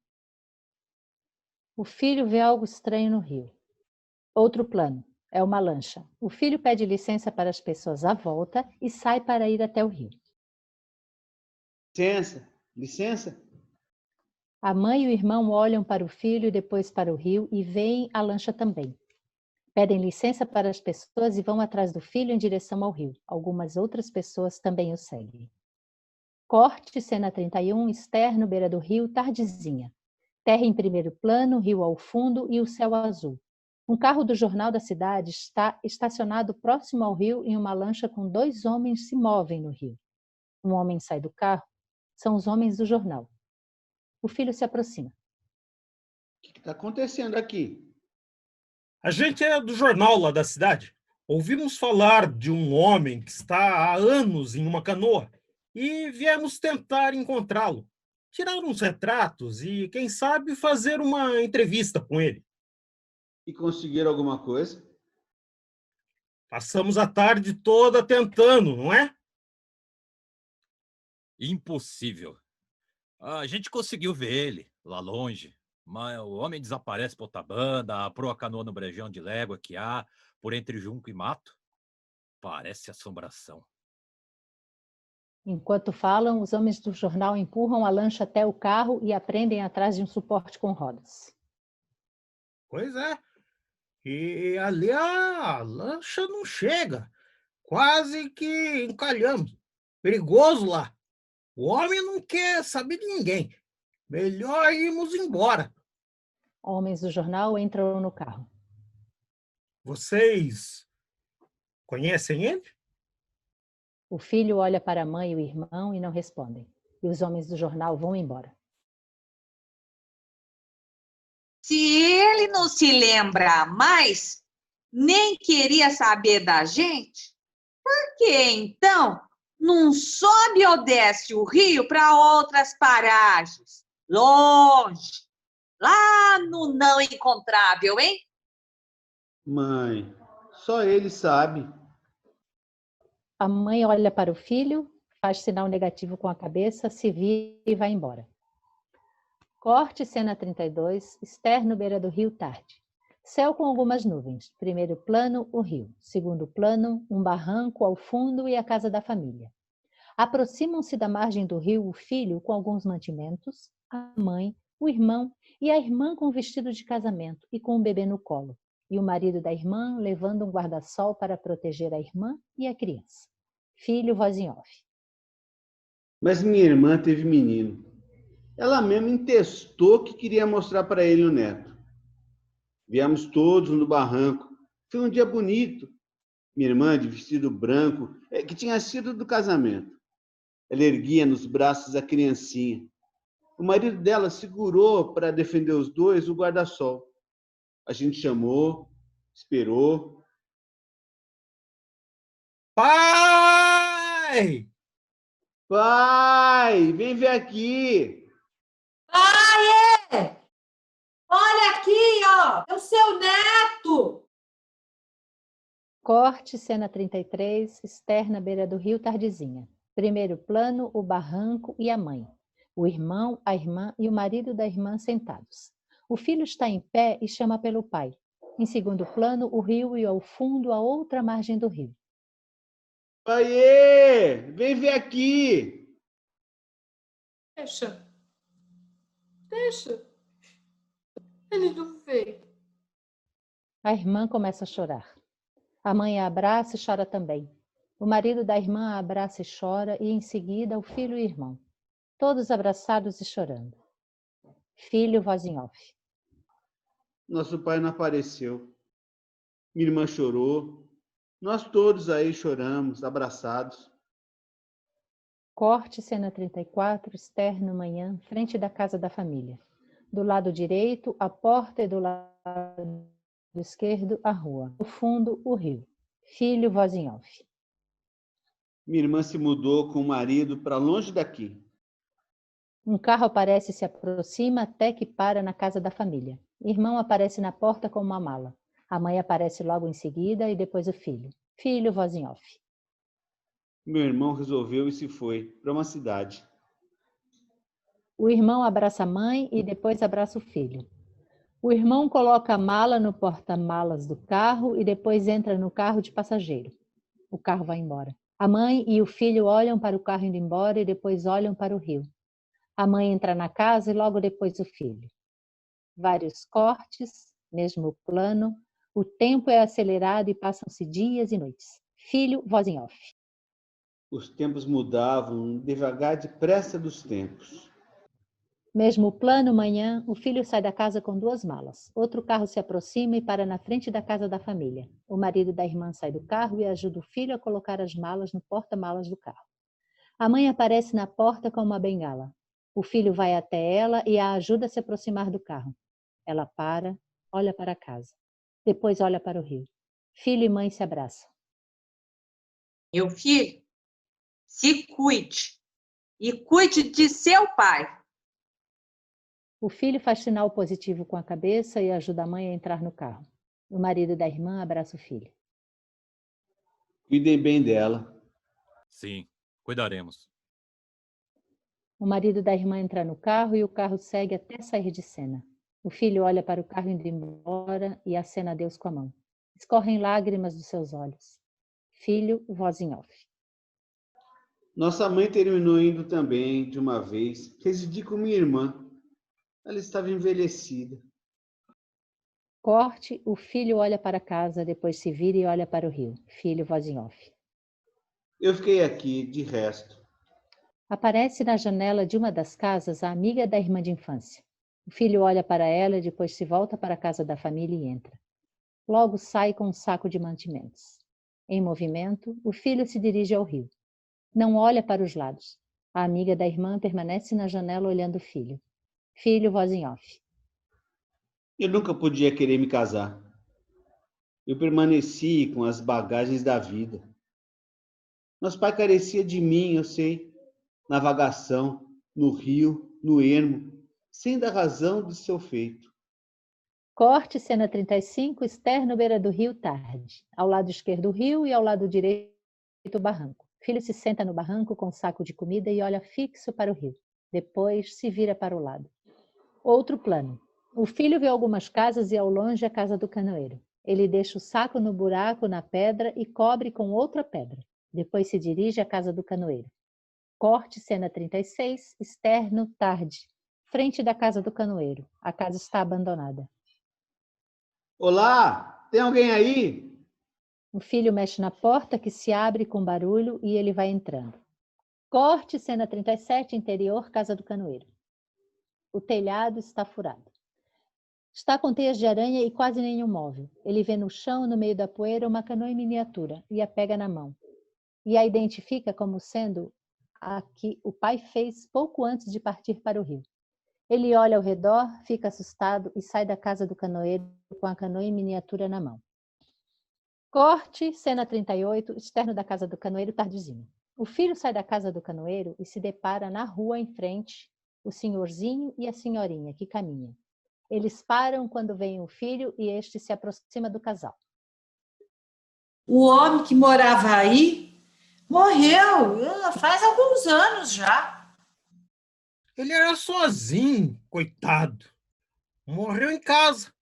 O filho vê algo estranho no rio. Outro plano. É uma lancha. O filho pede licença para as pessoas à volta e sai para ir até o rio. Licença, licença. A mãe e o irmão olham para o filho e depois para o rio e veem a lancha também. Pedem licença para as pessoas e vão atrás do filho em direção ao rio. Algumas outras pessoas também o seguem. Corte, cena 31, externo, beira do rio, tardezinha. Terra em primeiro plano, rio ao fundo e o céu azul. Um carro do jornal da cidade está estacionado próximo ao rio e uma lancha com 2 homens se movem no rio. Um homem sai do carro. São os homens do jornal. O filho se aproxima. O que está acontecendo aqui? A gente é do jornal lá da cidade. Ouvimos falar de um homem que está há anos em uma canoa e viemos tentar encontrá-lo, tirar uns retratos e, quem sabe, fazer uma entrevista com ele. E conseguiram alguma coisa? Passamos a tarde toda tentando, não é? Impossível. A gente conseguiu ver ele, lá longe, mas o homem desaparece por outra banda, proa a canoa no brejão de légua que há, por entre junco e mato. Parece assombração. Enquanto falam, os homens do jornal empurram a lancha até o carro e a prendem atrás de um suporte com rodas. Pois é. E ali a lancha não chega. Quase que encalhamos. Perigoso lá. O homem não quer saber de ninguém. Melhor irmos embora. Homens do jornal entram no carro. Vocês conhecem ele? O filho olha para a mãe e o irmão e não respondem. E os homens do jornal vão embora. Se ele não se lembra mais, nem queria saber da gente, por que então não sobe ou desce o rio para outras paragens, longe, lá no não encontrável, hein? Mãe, só ele sabe. A mãe olha para o filho, faz sinal negativo com a cabeça, se vira e vai embora. Corte, cena 32, externo, beira do rio, tarde. Céu com algumas nuvens. Primeiro plano, o rio. Segundo plano, um barranco ao fundo e a casa da família. Aproximam-se da margem do rio o filho com alguns mantimentos, a mãe, o irmão e a irmã com vestido de casamento e com um bebê no colo, e o marido da irmã levando um guarda-sol para proteger a irmã e a criança. Filho, voz em off. Mas minha irmã teve menino. Ela mesma intestou que queria mostrar para ele o neto. Viemos todos no barranco. Foi um dia bonito. Minha irmã, de vestido branco, que tinha sido do casamento. Ela erguia nos braços a criancinha. O marido dela segurou para defender os dois o guarda-sol. A gente chamou, esperou. Pai! Pai, vem ver aqui. Pai! Olha aqui, ó! É o seu neto! Corte, cena 33, externa, beira do rio, tardezinha. Primeiro plano, o barranco e a mãe. O irmão, a irmã e o marido da irmã sentados. O filho está em pé e chama pelo pai. Em segundo plano, o rio e ao fundo a outra margem do rio. Paiê, vem ver aqui. Deixa. Ele não veio. A irmã começa a chorar. A mãe a abraça e chora também. O marido da irmã a abraça e chora, e em seguida o filho e o irmão. Todos abraçados e chorando. Filho, voz em off. Nosso pai não apareceu. Minha irmã chorou. Nós todos aí choramos, abraçados. Corte, cena 34, externo, manhã, frente da casa da família. Do lado direito, a porta e do lado esquerdo, a rua. No fundo, o rio. Filho, voz em off. Minha irmã se mudou com o marido para longe daqui. Um carro aparece e se aproxima até que para na casa da família. Irmão aparece na porta com uma mala. A mãe aparece logo em seguida e depois o filho. Filho, voz em off. Meu irmão resolveu e se foi para uma cidade. O irmão abraça a mãe e depois abraça o filho. O irmão coloca a mala no porta-malas do carro e depois entra no carro de passageiro. O carro vai embora. A mãe e o filho olham para o carro indo embora e depois olham para o rio. A mãe entra na casa e logo depois o filho. Vários cortes, mesmo plano. O tempo é acelerado e passam-se dias e noites. Filho, voz em off. Os tempos mudavam devagar, depressa dos tempos. Mesmo plano, manhã, o filho sai da casa com 2 malas. Outro carro se aproxima e para na frente da casa da família. O marido da irmã sai do carro e ajuda o filho a colocar as malas no porta-malas do carro. A mãe aparece na porta com uma bengala. O filho vai até ela e a ajuda a se aproximar do carro. Ela para, olha para a casa. Depois olha para o rio. Filho e mãe se abraçam. Meu filho, se cuide e cuide de seu pai. O filho faz sinal positivo com a cabeça e ajuda a mãe a entrar no carro. O marido da irmã abraça o filho. Cuidem bem dela. Sim, cuidaremos. O marido da irmã entra no carro e o carro segue até sair de cena. O filho olha para o carro indo embora e acena a Deus com a mão. Escorrem lágrimas dos seus olhos. Filho, voz em off. Nossa mãe terminou indo também, de uma vez. Residi com minha irmã. Ela estava envelhecida. Corte, o filho olha para casa, depois se vira e olha para o rio. Filho, voz em off. Eu fiquei aqui, de resto. Aparece na janela de uma das casas a amiga da irmã de infância. O filho olha para ela e depois se volta para a casa da família e entra. Logo sai com um saco de mantimentos. Em movimento, o filho se dirige ao rio. Não olha para os lados. A amiga da irmã permanece na janela olhando o filho. Filho, voz em off. Eu nunca podia querer me casar. Eu permaneci com as bagagens da vida. Nosso pai carecia de mim, eu sei. Na vagação, no rio, no ermo, sem dar razão de seu feito. Corte, cena 35, externo, beira do rio, tarde. Ao lado esquerdo o rio e ao lado direito o barranco. Filho se senta no barranco com um saco de comida e olha fixo para o rio. Depois se vira para o lado. Outro plano. O filho vê algumas casas e ao longe a casa do canoeiro. Ele deixa o saco no buraco na pedra e cobre com outra pedra. Depois se dirige à casa do canoeiro. Corte, cena 36, externo, tarde. Frente da casa do canoeiro. A casa está abandonada. Olá, tem alguém aí? O filho mexe na porta que se abre com barulho e ele vai entrando. Corte, cena 37, interior, casa do canoeiro. O telhado está furado. Está com teias de aranha e quase nenhum móvel. Ele vê no chão, no meio da poeira, uma canoa em miniatura e a pega na mão. E a identifica como sendo a que o pai fez pouco antes de partir para o rio. Ele olha ao redor, fica assustado e sai da casa do canoeiro com a canoa em miniatura na mão. Corte, cena 38, externo da casa do canoeiro, tardezinho. O filho sai da casa do canoeiro e se depara na rua em frente o senhorzinho e a senhorinha que caminham. Eles param quando veem o filho e este se aproxima do casal. O homem que morava aí morreu faz alguns anos já. Ele era sozinho, coitado. Morreu em casa.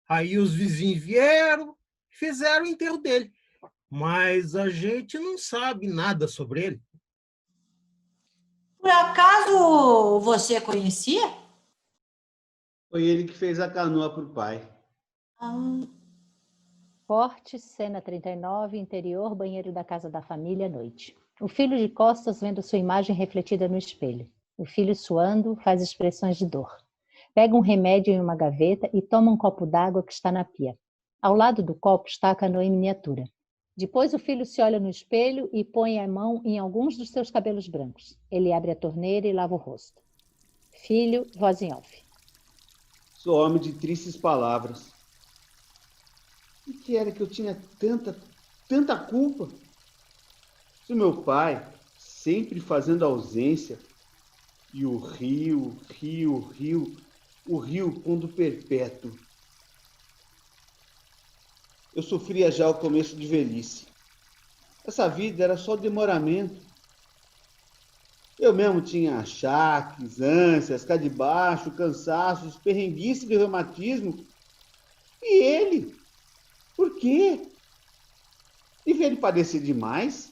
Aí os vizinhos vieram e fizeram o enterro dele. Mas a gente não sabe nada sobre ele. Por acaso você conhecia? Foi ele que fez a canoa para o pai. Corte, cena 39, interior, banheiro da casa da família, noite. O filho de costas vendo sua imagem refletida no espelho. O filho suando faz expressões de dor. Pega um remédio em uma gaveta e toma um copo d'água que está na pia. Ao lado do copo está a canoa em miniatura. Depois o filho se olha no espelho e põe a mão em alguns dos seus cabelos brancos. Ele abre a torneira e lava o rosto. Filho, voz em off. Sou homem de tristes palavras. E que era que eu tinha tanta culpa? Se o meu pai, sempre fazendo ausência, e o rio pondo perpétuo. Eu sofria já o começo de velhice. Essa vida era só demoramento. Eu mesmo tinha achaques, ânsias, cá de baixo, cansaços, perrenguice de reumatismo. E ele? Por quê? Devia ele padecer demais?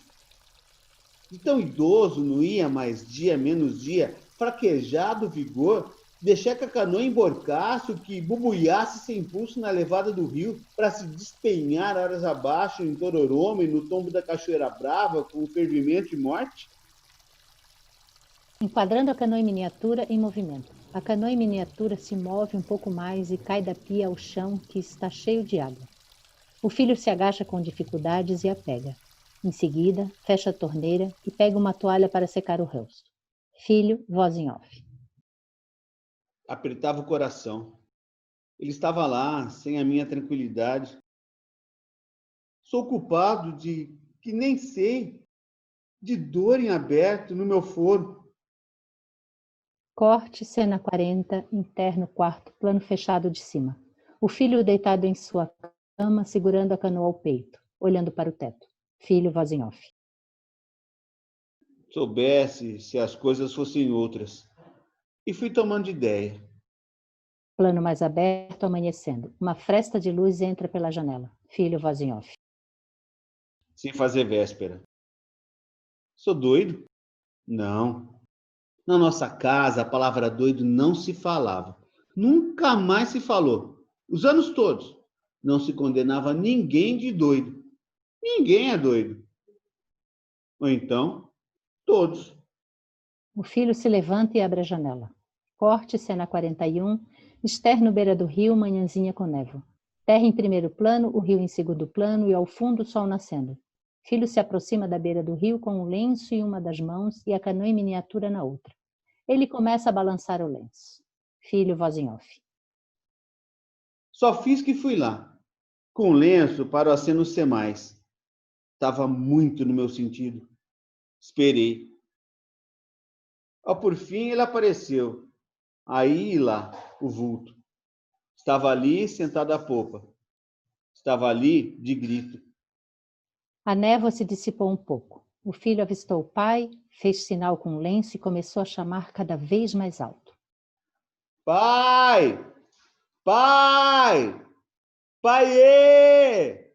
De tão idoso, não ia mais dia, menos dia, fraquejado o vigor, deixar que a canoa emborcasse, que bubuiasse sem impulso na levada do rio, para se despenhar horas abaixo em Tororoma e no tombo da Cachoeira Brava, com fervimento e morte? Enquadrando a canoa em miniatura em movimento. A canoa em miniatura se move um pouco mais e cai da pia ao chão, que está cheio de água. O filho se agacha com dificuldades e a pega. Em seguida, fecha a torneira e pega uma toalha para secar o rosto. Filho, voz em off. Apertava o coração. Ele estava lá, sem a minha tranquilidade. Sou culpado de que nem sei, de dor em aberto no meu foro. Corte, cena 40, interno quarto, plano fechado de cima. O filho deitado em sua cama, segurando a canoa ao peito, olhando para o teto. Filho, voz em off. Soubesse se as coisas fossem outras. E fui tomando ideia. Plano mais aberto, amanhecendo. Uma fresta de luz entra pela janela. Filho, voz em off. Sem fazer véspera. Sou doido? Não. Na nossa casa, a palavra doido não se falava. Nunca mais se falou. Os anos todos. Não se condenava ninguém de doido. Ninguém é doido. Ou então, todos. O filho se levanta e abre a janela. Corte, cena 41, externo beira do rio, manhãzinha com névoa. Terra em primeiro plano, o rio em segundo plano e ao fundo o sol nascendo. Filho se aproxima da beira do rio com um lenço em uma das mãos e a canoa em miniatura na outra. Ele começa a balançar o lenço. Filho, voz em off. Só fiz que fui lá. Com lenço para o aceno ser mais. Estava muito no meu sentido. Esperei. Por fim, ele apareceu. Aí lá, o vulto. Estava ali, sentado à popa. Estava ali, de grito. A névoa se dissipou um pouco. O filho avistou o pai, fez sinal com o lenço e começou a chamar cada vez mais alto. Pai! Pai! Paiê!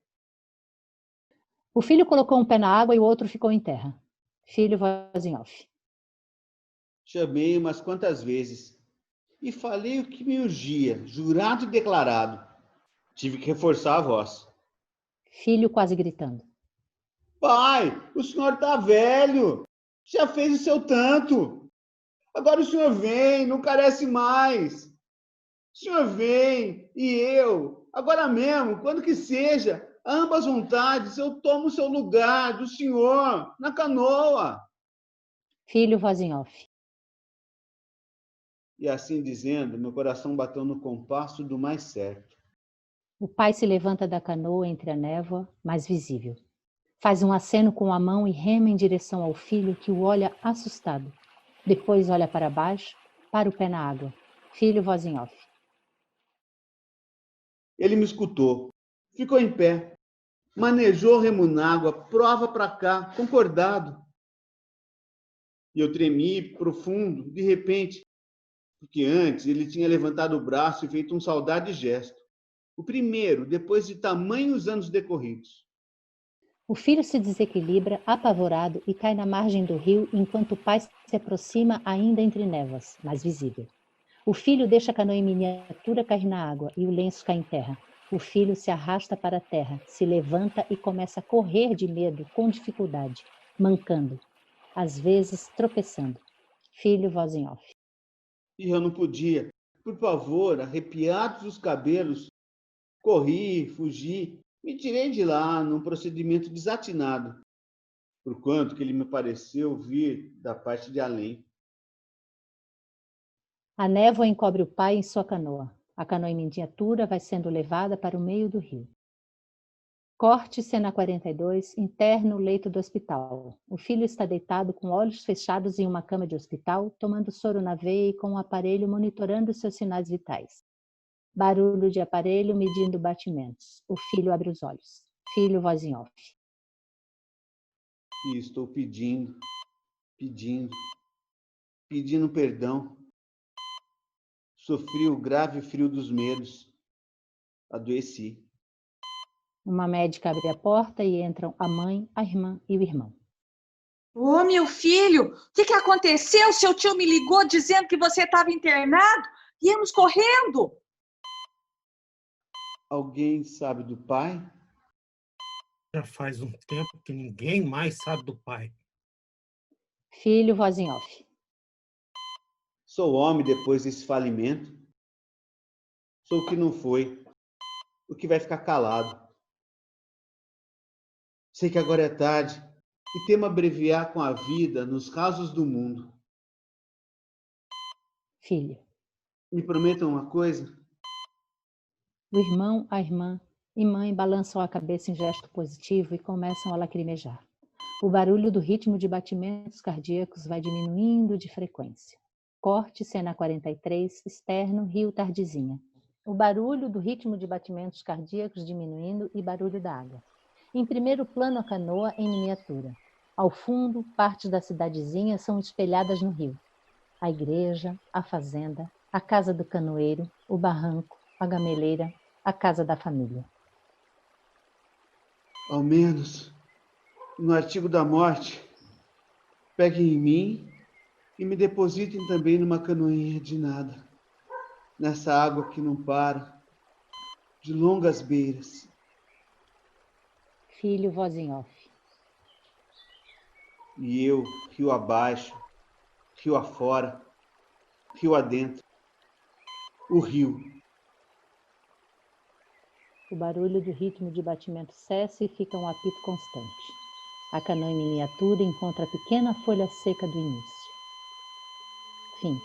O filho colocou um pé na água e o outro ficou em terra. Filho, voz em off. Chamei umas quantas vezes e falei o que me urgia, jurado e declarado. Tive que reforçar a voz. Filho quase gritando. Pai, o senhor está velho. Já fez o seu tanto. Agora o senhor vem, não carece mais. O senhor vem e eu, agora mesmo, quando que seja, ambas vontades, eu tomo o seu lugar do senhor na canoa. Filho, voz em off. E assim dizendo, meu coração bateu no compasso do mais certo. O pai se levanta da canoa entre a névoa, mais visível. Faz um aceno com a mão e rema em direção ao filho, que o olha assustado. Depois olha para baixo, para o pé na água. Filho, voz em off. Ele me escutou, ficou em pé, manejou o remo na água, prova para cá, concordado. E eu tremi profundo, de repente, porque antes ele tinha levantado o braço e feito um saudade gesto. O primeiro, depois de tamanhos anos decorridos. O filho se desequilibra, apavorado, e cai na margem do rio, enquanto o pai se aproxima ainda entre névoas, mais visível. O filho deixa a canoa em miniatura cair na água e o lenço cai em terra. O filho se arrasta para a terra, se levanta e começa a correr de medo, com dificuldade, mancando, às vezes tropeçando. Filho, voz em off. E eu não podia. Por favor, arrepiados os cabelos, corri, fugi, me tirei de lá num procedimento desatinado, porquanto que ele me pareceu vir da parte de além. A névoa encobre o pai em sua canoa. A canoa em miniatura vai sendo levada para o meio do rio. Corte, cena 42, interno, leito do hospital. O filho está deitado com olhos fechados em uma cama de hospital, tomando soro na veia e com um aparelho monitorando seus sinais vitais. Barulho de aparelho medindo batimentos. O filho abre os olhos. Filho, voz em off. E estou pedindo perdão. Sofri o grave frio dos medos. Adoeci. Uma médica abre a porta e entram a mãe, a irmã e o irmão. Ô, meu filho, o que aconteceu? Seu tio me ligou dizendo que você estava internado. Íamos correndo. Alguém sabe do pai? Já faz um tempo que ninguém mais sabe do pai. Filho, voz em off. Sou homem depois desse falimento. Sou o que não foi, o que vai ficar calado. Sei que agora é tarde e temo abreviar com a vida nos rasos do mundo. Filho. Me prometam uma coisa? O irmão, a irmã e mãe balançam a cabeça em gesto positivo e começam a lacrimejar. O barulho do ritmo de batimentos cardíacos vai diminuindo de frequência. Corte, cena 43, externo, Rio Tardezinha. O barulho do ritmo de batimentos cardíacos diminuindo e barulho da água. Em primeiro plano, a canoa em miniatura. Ao fundo, partes da cidadezinha são espelhadas no rio. A igreja, a fazenda, a casa do canoeiro, o barranco, a gameleira, a casa da família. Ao menos, no artigo da morte, peguem em mim e me depositem também numa canoinha de nada, nessa água que não para, de longas beiras. Filho, voz em off. E eu, rio abaixo, rio afora, rio adentro, o rio. O barulho do ritmo de batimento cessa e fica um apito constante. A canoa em miniatura encontra a pequena folha seca do início. Fim.